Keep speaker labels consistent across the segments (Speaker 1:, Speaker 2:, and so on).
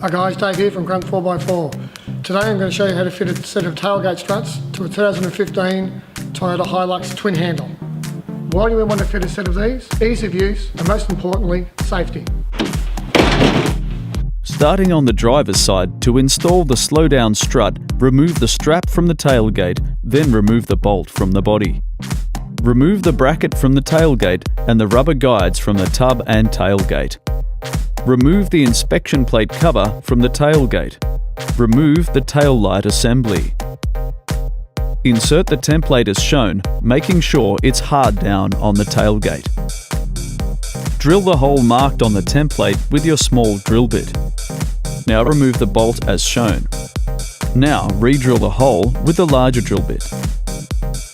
Speaker 1: Hi guys, Dave here from Grunt 4x4. Today I'm going to show you how to fit a set of tailgate struts to a 2015 Toyota Hilux Twin Handle. Why do we want to fit a set of these? Ease of use and most importantly, safety.
Speaker 2: Starting on the driver's side, to install the slow-down strut, remove the strap from the tailgate, then remove the bolt from the body. Remove the bracket from the tailgate and the rubber guides from the tub and tailgate. Remove the inspection plate cover from the tailgate. Remove the tail light assembly. Insert the template as shown, making sure it's hard down on the tailgate. Drill the hole marked on the template with your small drill bit. Now remove the bolt as shown. Now re-drill the hole with the larger drill bit.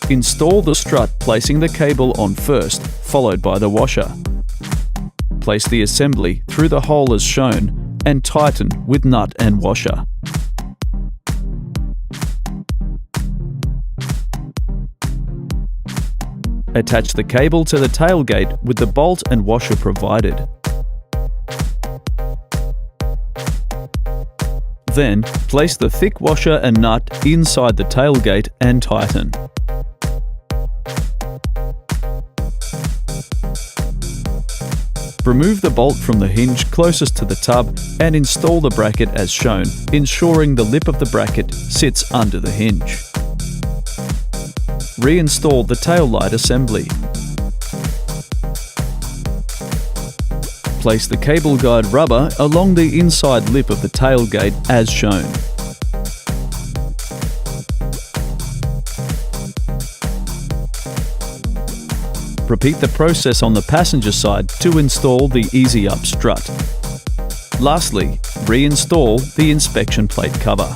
Speaker 2: Install the strut, placing the cable on first, followed by the washer. Place the assembly through the hole as shown and tighten with nut and washer. Attach the cable to the tailgate with the bolt and washer provided. Then, place the thick washer and nut inside the tailgate and tighten. Remove the bolt from the hinge closest to the tub and install the bracket as shown, ensuring the lip of the bracket sits under the hinge. Reinstall the tail light assembly. Place the cable guide rubber along the inside lip of the tailgate as shown. Repeat the process on the passenger side to install the Easy Up strut. Lastly, reinstall the inspection plate cover.